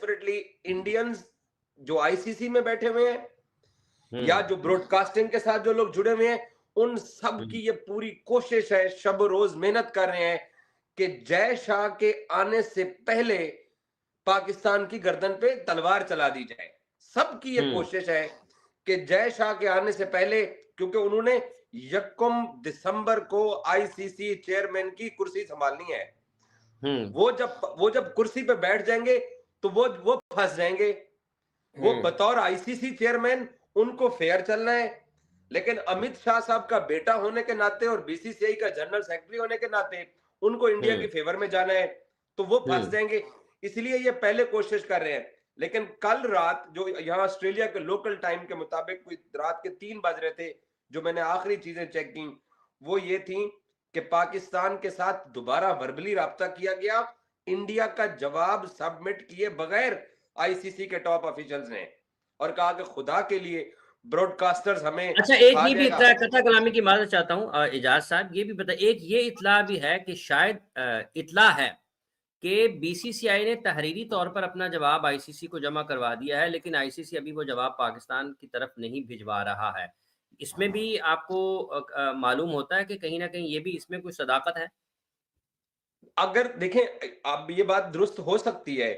Desperately Indians जो ICC में बैठे हुए हैं या जो ब्रॉडकास्टिंग के साथ जो लोग जुड़े हुए हैं, उन सब की ये पूरी कोशिश है, शब रोज मेहनत कर रहे हैं कि जय शाह के आने से पहले पाकिस्तान की गर्दन पे तलवार चला दी जाए। सबकी ये कोशिश है कि जय शाह के आने से पहले, क्योंकि उन्होंने 1 दिसंबर को आईसीसी चेयरमैन की कुर्सी संभालनी है। वो जब कुर्सी पे बैठ जाएंगे तो वो फंस जाएंगे। वो बतौर आईसीसी चेयरमैन उनको फेयर चलना है, लेकिन अमित शाह साहब का बेटा होने के नाते और बीसीसीआई का जनरल सेक्रेटरी होने के नाते उनको इंडिया के फेवर में जाना है, तो वो फंस जाएंगे। इसलिए ये पहले कोशिश कर रहे हैं। लेकिन कल रात जो यहाँ ऑस्ट्रेलिया के लोकल टाइम के मुताबिक कोई रात के 3 बज रहे थे, जो मैंने आखिरी चीजें चेक की वो ये थी कि पाकिस्तान के साथ दोबारा वर्बली राब्ता किया गया, इंडिया का जवाब सबमिट किए बगैर आईसीसी के टॉप ऑफिशियल्स ने, और कहा कि खुदा के लिए ब्रॉडकास्टर्स हमें। अच्छा, एक ये भी इतला कथा कलामी की माजरत चाहता हूँ इजाज साहब, ये भी बता, एक ये इतला भी है कि शायद इतला है कि बीसीसीआई ने तहरीरी तौर पर अपना जवाब आईसीसी को जमा करवा दिया है, लेकिन आईसीसी अभी वो जवाब पाकिस्तान की तरफ नहीं भिजवा रहा है। इसमें भी आपको मालूम होता है कि कहीं ना कहीं ये भी इसमें कोई सदाकत है? अगर देखें, अब ये बात दुरुस्त हो सकती है,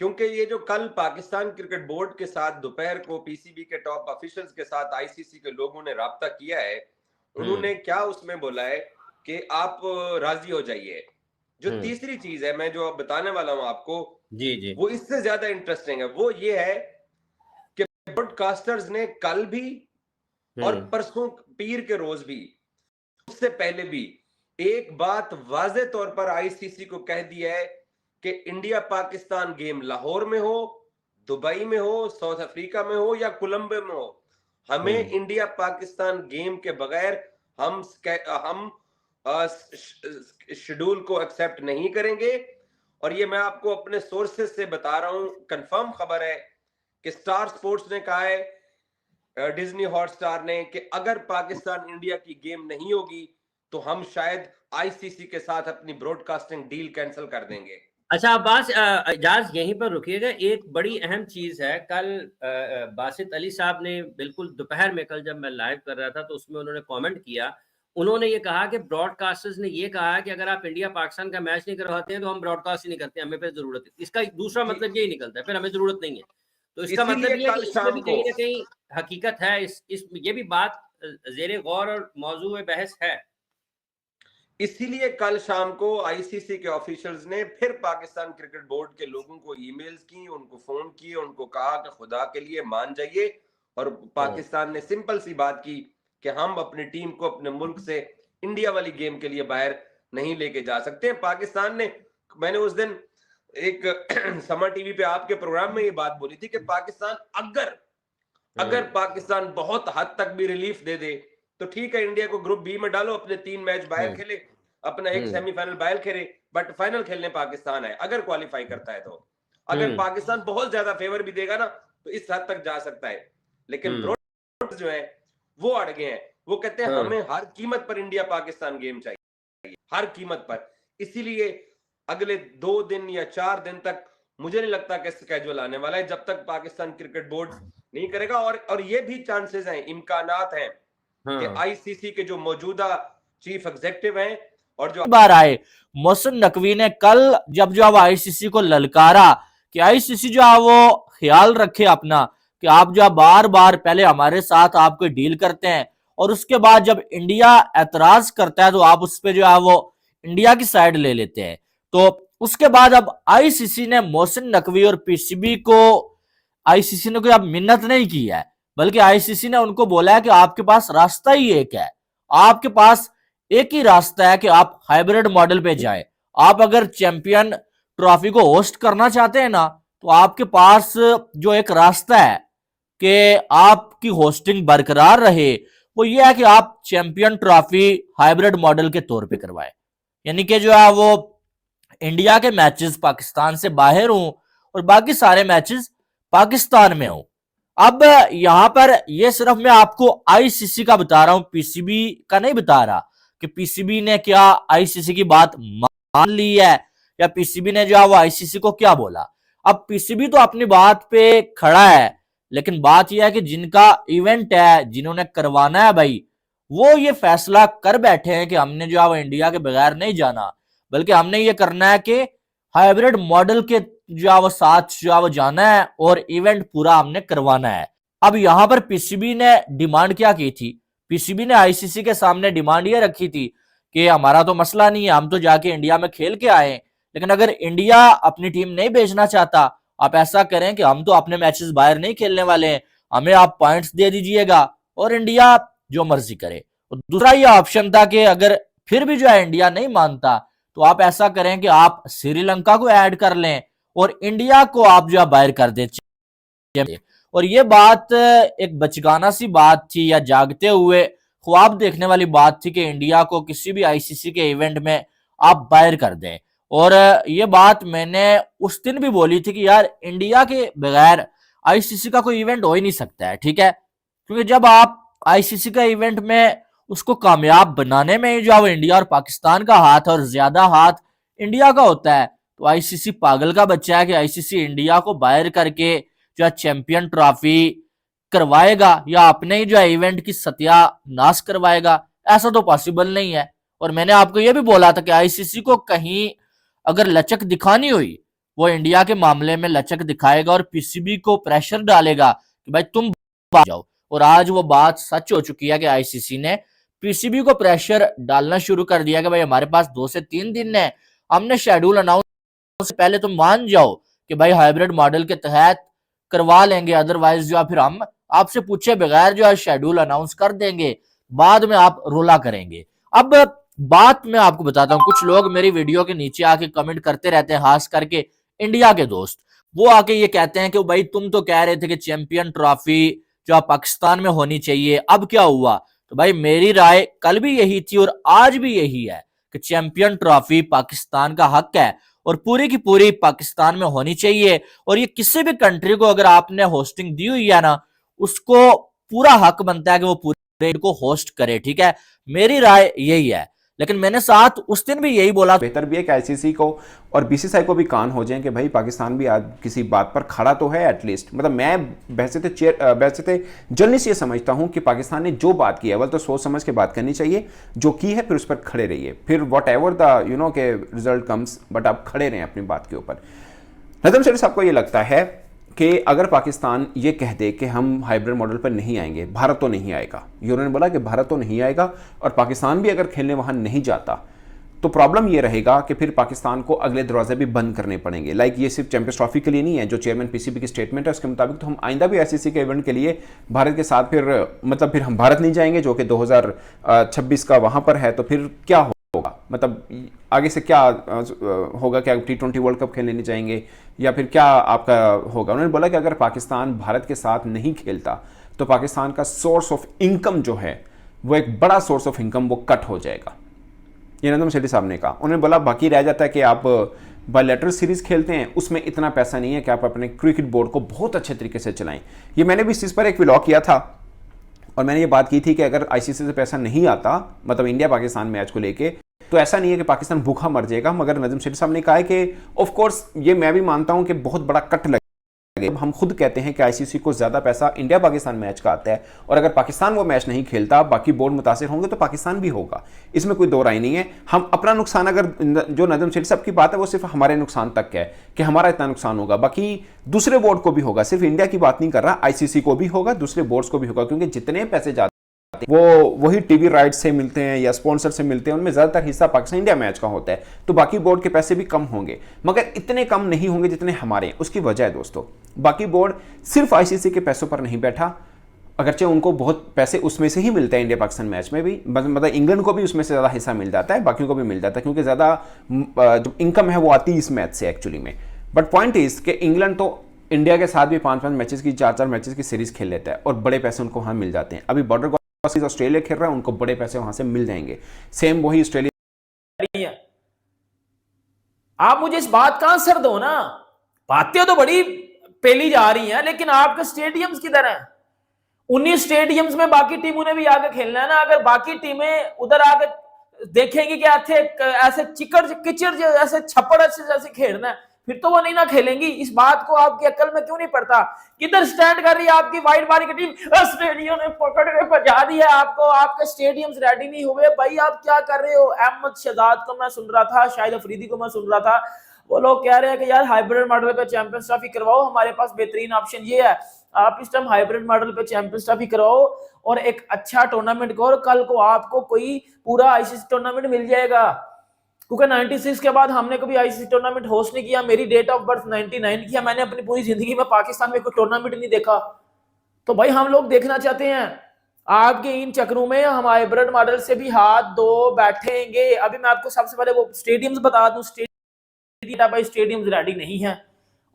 क्योंकि ये जो कल पाकिस्तान क्रिकेट बोर्ड के साथ दोपहर को पीसीबी के टॉप ऑफिशियल्स के साथ आईसीसी के लोगों ने राब्ता किया है, उन्होंने क्या उसमें बोला है कि आप राजी हो जाइए। जो तीसरी चीज है मैं जो अब बताने वाला हूं आपको, जी वो इससे ज्यादा इंटरेस्टिंग है। वो ये है कि ब्रॉडकास्टर्स ने कल भी और परसों पीर के रोज भी, उससे पहले भी एक बात वाज़े तौर पर आईसीसी को कह दिया है कि इंडिया पाकिस्तान गेम लाहौर में हो, दुबई में हो, साउथ अफ्रीका में हो या कोलंबो में हो, हमें इंडिया पाकिस्तान गेम के बगैर हम शेड्यूल को एक्सेप्ट नहीं करेंगे। और ये मैं आपको अपने सोर्सेस से बता रहा हूं, कंफर्म खबर है कि स्टार स्पोर्ट्स ने कहा है, डिज्नी हॉटस्टार ने, कि अगर पाकिस्तान इंडिया की गेम नहीं होगी तो हम शायद आईसीसी के साथ अपनी ब्रॉडकास्टिंग डील कैंसिल कर देंगे। अच्छा अब्बास, इजाज यहीं पर रुकिएगा। एक बड़ी अहम चीज है, कल बासित अली साहब ने बिल्कुल दोपहर में, कल जब मैं लाइव कर रहा था तो उसमें उन्होंने कमेंट किया। उन्होंने ये कहा कि ब्रॉडकास्टर्स ने ये कहा है कि अगर आप इंडिया पाकिस्तान का मैच नहीं करवाते हैं तो हम ब्रॉडकास्ट ही नहीं करते, हमें फिर जरूरत है। इसका दूसरा मतलब यही निकलता है, फिर हमें जरूरत नहीं है। तो इसका मतलब ये है कि इसमें भी कहीं ना कहीं हकीकत है। ये भी बात जेरे गौर और मौजू बहस है। इसीलिए कल शाम को आईसीसी के ऑफिशियल्स ने फिर पाकिस्तान क्रिकेट बोर्ड के लोगों को ईमेल्स की, उनको फोन किए, उनको कहा कि खुदा के लिए मान जाइए। और पाकिस्तान ने सिंपल सी बात की कि हम अपनी टीम को अपने मुल्क से इंडिया वाली गेम के लिए बाहर नहीं लेके जा सकते। पाकिस्तान ने, मैंने उस दिन एक समा टीवी पे आपके प्रोग्राम में ये बात बोली थी कि पाकिस्तान अगर पाकिस्तान बहुत हद तक भी रिलीफ दे दे तो ठीक है, इंडिया को ग्रुप बी में डालो, अपने 3 मैच बाहर खेले, अपना एक सेमीफाइनल बाहर खेले, बट फाइनल खेलने पाकिस्तान है अगर क्वालिफाई करता है तो। अगर पाकिस्तान बहुत ज्यादा फेवर भी देगा ना तो इस हद तक जा सकता है। लेकिन ब्रॉडकास्टर्स जो है वो अड़ गए हैं, वो कहते हैं हमें हर कीमत पर इंडिया पाकिस्तान गेम चाहिए, हर कीमत पर। इसीलिए अगले 2 दिन या 4 दिन तक मुझे नहीं लगता कि स्केड्यूल आने वाला है जब तक पाकिस्तान क्रिकेट बोर्ड नहीं करेगा। और ये भी चांसेस हैं, इम्कानात हैं कि आईसीसी के जो मौजूदा चीफ एग्जीक्यूटिव हैं और जो बार आए, मोहसिन नकवी ने कल जब जो आईसीसी को ललकारा कि आईसीसी जो है वो ख्याल रखे अपना, कि आप जो बार बार पहले हमारे साथ आपको डील करते हैं और उसके बाद जब इंडिया एतराज करता है तो आप उस पर जो है वो इंडिया की साइड ले लेते हैं। तो उसके बाद अब आईसीसी ने मोहसिन नकवी और पीसीबी को, आईसीसी ने कोई अब मिन्नत नहीं की है, बल्कि आईसीसी ने उनको बोला है कि आपके पास रास्ता ही एक है, आपके पास एक ही रास्ता है कि आप हाइब्रिड मॉडल पे जाए। आप अगर चैंपियन ट्रॉफी को होस्ट करना चाहते हैं ना तो आपके पास जो एक रास्ता है कि आपकी होस्टिंग बरकरार रहे, वो ये है कि आप चैंपियन ट्रॉफी हाइब्रिड मॉडल के तौर पे करवाए, यानी कि जो है वो इंडिया के मैचेस पाकिस्तान से बाहर हों और बाकी सारे मैचेस पाकिस्तान में हों। अब यहां पर ये सिर्फ मैं आपको आईसीसी का बता रहा हूं, पीसीबी का नहीं बता रहा कि पीसीबी ने क्या आईसीसी की बात मान ली है या पीसीबी ने जो है वो आईसीसी को क्या बोला। अब पीसीबी तो अपनी बात पे खड़ा है, लेकिन बात यह है कि जिनका इवेंट है, जिन्होंने करवाना है भाई, वो ये फैसला कर बैठे हैं कि हमने जो है वो इंडिया के बगैर नहीं जाना, बल्कि हमने ये करना है कि हाइब्रिड मॉडल के जो है वो साथ जो है वो जाना है और इवेंट पूरा हमने करवाना है। अब यहां पर पीसीबी ने डिमांड क्या की थी? पीसीबी ने आईसीसी के सामने डिमांड ये रखी थी कि हमारा तो मसला नहीं है, हम तो जाके इंडिया में खेल के आए, लेकिन अगर इंडिया अपनी टीम नहीं भेजना चाहता, आप ऐसा करें कि हम तो अपने मैचेस बाहर नहीं खेलने वाले हैं, हमें आप पॉइंट्स दे दीजिएगा और इंडिया जो मर्जी करे। और दूसरा ये ऑप्शन था कि अगर फिर भी जो है इंडिया नहीं मानता, तो आप ऐसा करें कि आप श्रीलंका को ऐड कर लें और इंडिया को आप जो है बाहर कर दें। और ये बात एक बचगाना सी बात थी या जागते हुए ख्वाब देखने वाली बात थी कि इंडिया को किसी भी आईसीसी के इवेंट में आप बाहर कर दें। और ये बात मैंने उस दिन भी बोली थी कि यार इंडिया के बगैर आईसीसी का कोई इवेंट हो ही नहीं सकता है, ठीक है, क्योंकि जब आप आईसीसी का इवेंट में उसको कामयाब बनाने में जो है इंडिया और पाकिस्तान का हाथ और ज्यादा हाथ इंडिया का होता है, तो आईसीसी पागल का बच्चा है कि आईसीसी इंडिया को बाहर करके जो है चैंपियन ट्रॉफी करवाएगा या अपने ही जो है इवेंट की सत्यानाश करवाएगा। ऐसा तो पॉसिबल नहीं है। और मैंने आपको यह भी बोला था कि आईसीसी को कहीं अगर लचक दिखानी हुई, वो इंडिया के मामले में लचक दिखाएगा और पीसीबी को प्रेशर डालेगा कि भाई तुम जाओ। और आज वो बात सच हो चुकी है कि आईसीसी ने पीसीबी को प्रेशर डालना शुरू कर दिया कि भाई हमारे पास 2 से 3 दिन है, हमने शेड्यूल अनाउंस से पहले तुम मान जाओ कि भाई हाइब्रिड मॉडल के तहत करवा लेंगे, अदरवाइज जो है फिर हम आपसे पूछे बगैर जो है शेड्यूल अनाउंस कर देंगे, बाद में आप रोला करेंगे। अब बात मैं आपको बताता हूं, कुछ लोग मेरी वीडियो के नीचे आके कमेंट करते रहते हैं, खास करके इंडिया के दोस्त, वो आके ये कहते हैं कि भाई तुम तो कह रहे थे कि चैंपियन ट्रॉफी जो पाकिस्तान में होनी चाहिए, अब क्या हुआ? तो भाई मेरी राय कल भी यही थी और आज भी यही है कि चैंपियन ट्रॉफी पाकिस्तान का हक है और पूरी की पूरी पाकिस्तान में होनी चाहिए। और ये किसी भी कंट्री को अगर आपने होस्टिंग दी हुई है ना, उसको पूरा हक बनता है कि वो पूरे को होस्ट करे, ठीक है, मेरी राय यही है। लेकिन मैंने साथ उस दिन भी यही बोला, बेहतर भी है कि आईसीसी को और बीसीसीआई को भी कान हो जाए कि भाई पाकिस्तान भी आज किसी बात पर खड़ा तो है एटलीस्ट। मतलब मैं वैसे तो जर्नलिस्ट ये समझता हूं कि पाकिस्तान ने जो बात की है, अव्वल तो सोच समझ के बात करनी चाहिए, जो की है फिर उस पर खड़े रहिए, फिर what ever the you know के रिजल्ट कम्स, बट आप खड़े रहें अपनी बात के ऊपर। नजम शरीफ साहब को ये लगता है कि अगर पाकिस्तान ये कह दे कि हम हाइब्रिड मॉडल पर नहीं आएंगे, भारत तो नहीं आएगा, ये उन्होंने बोला कि भारत तो नहीं आएगा और पाकिस्तान भी अगर खेलने वहां नहीं जाता, तो प्रॉब्लम ये रहेगा कि फिर पाकिस्तान को अगले दरवाजे भी बंद करने पड़ेंगे। लाइक ये सिर्फ चैंपियंस ट्रॉफी के लिए नहीं है, जो चेयरमैन पीसीबी की स्टेटमेंट है उसके मुताबिक तो हम आइंदा भी आईसीसी के इवेंट के लिए भारत के साथ फिर हम भारत नहीं जाएंगे, जो कि 2026 का वहां पर है, तो फिर क्या होगा? मतलब आगे से क्या होगा? क्या T20 वर्ल्ड कप खेलने नहीं जाएंगे या फिर क्या आपका होगा? उन्होंने बोला कि अगर पाकिस्तान भारत के साथ नहीं खेलता तो पाकिस्तान का सोर्स ऑफ इनकम जो है वो एक बड़ा सोर्स ऑफ इनकम वो कट हो जाएगा, ये नजम शेट्टी साहब ने कहा। उन्होंने बोला बाकी रह जाता है कि आप बायलैटरल सीरीज खेलते हैं, उसमें इतना पैसा नहीं है कि आप अपने क्रिकेट बोर्ड को बहुत अच्छे तरीके से चलाएं। ये मैंने भी इस चीज़ पर एक व्लॉग किया था और मैंने ये बात की थी कि अगर आईसीसी से पैसा नहीं आता, मतलब इंडिया पाकिस्तान मैच को लेके, तो ऐसा नहीं है कि पाकिस्तान भूखा मर जाएगा। मगर नजम शेट्टी साहब ने कहा है कि ऑफ कोर्स ये मैं भी मानता हूं कि बहुत बड़ा कट लगेगा। हम खुद कहते हैं कि आईसीसी को ज्यादा पैसा इंडिया पाकिस्तान मैच का आता है और अगर पाकिस्तान वो मैच नहीं खेलता, बाकी बोर्ड मुतासिर होंगे तो पाकिस्तान भी होगा, इसमें कोई दो राय नहीं है। हम अपना नुकसान, अगर जो नजम शेट्टी साहब की बात है वो सिर्फ हमारे नुकसान तक है कि हमारा इतना नुकसान होगा, बाकी दूसरे बोर्ड को भी होगा। सिर्फ इंडिया की बात नहीं कर रहा, आईसीसी को भी होगा, दूसरे बोर्ड्स को भी होगा, क्योंकि जितने पैसे जाते वो वही टीवी राइट्स से मिलते हैं या स्पॉन्सर से मिलते हैं, उनमें ज्यादातर हिस्सा पाकिस्तान इंडिया मैच का होता है, तो बाकी बोर्ड के पैसे भी कम होंगे, मगर इतने कम नहीं होंगे जितने हमारे हैं। उसकी वजह है दोस्तों, बाकी बोर्ड सिर्फ आईसीसी के पैसों पर नहीं बैठा, अगरचे उनको बहुत पैसे उसमें से ही मिलते हैं, इंडिया पाकिस्तान मैच में भी, मतलब इंग्लैंड को भी उसमें से ज्यादा हिस्सा मिल जाता है, बाकियों को भी मिल जाता है, क्योंकि ज्यादा जो इनकम है वो आती है इस मैच से एक्चुअली में। बट पॉइंट इज कि इंग्लैंड तो इंडिया के साथ भी 5-5 मैचेस की, 4-4 मैचेस की सीरीज खेल लेता है और बड़े पैसे उनको वहां मिल जाते हैं। अभी बॉर्डर ऑस्ट्रेलिया खेल रहा है, उनको बड़े पैसे वहां से मिल जाएंगे, सेम वही ऑस्ट्रेलिया। आप मुझे इस बात का आंसर दो ना, बातें तो बड़ी पेली जा रही हैं, लेकिन आपके स्टेडियम्स किधर हैं? 19 स्टेडियम्स में बाकी टीमों ने भी आगे खेलना है ना। अगर बाकी टीमें उधर आगे देखेंगे कि ऐसे चिकड़ किचड़ ऐसे छप्पड़ जैसे खेलना है, फिर तो वो नहीं ना खेलेंगी। इस बात को आपकी अक्ल में क्यों नहीं पड़ता? किधर स्टैंड कर रही है आपकी वाइट बारी की टीम? स्टेडियम ने पकड़ के पहुंचा दिया आपको, आपके स्टेडियम्स रेडी नहीं हुए। भाई आप क्या कर रहे हो? अहमद शहजाद को मैं सुन रहा था, शाहिद अफरीदी को मैं सुन रहा था, वो लोग कह रहे हैं कि यार हाइब्रिड मॉडल पे चैंपियंस ट्रॉफी करवाओ, हमारे पास बेहतरीन ऑप्शन ये है। आप इस टाइम हाइब्रिड मॉडल पे चैंपियंस ट्रॉफी करवाओ और एक अच्छा टूर्नामेंट करो, कल को आपको कोई पूरा आईसीसी टूर्नामेंट मिल जाएगा। क्योंकि 96 के बाद हमने कभी आईसीसी टूर्नामेंट होस्ट नहीं किया। मेरी डेट ऑफ बर्थ 99 किया, मैंने अपनी पूरी जिंदगी में पाकिस्तान में कोई टूर्नामेंट नहीं देखा। तो भाई हम लोग देखना चाहते हैं। आपके इन चक्रों में हम हाइब्रिड मॉडल से भी हाथ धो बैठेंगे। अभी मैं आपको सबसे पहले वो स्टेडियम्स बता दूं, स्टेडियम्स रेडी नहीं है।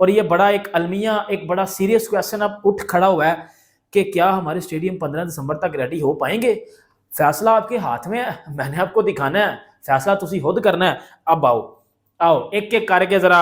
और ये बड़ा एक अलमिया, एक बड़ा सीरियस क्वेश्चन अब उठ खड़ा हुआ है कि क्या हमारे स्टेडियम 15 दिसंबर तक रेडी हो पाएंगे? फैसला आपके हाथ में है, मैंने आपको दिखाना है, फैसला तुसी खुद करना है। अब आओ एक एक करके जरा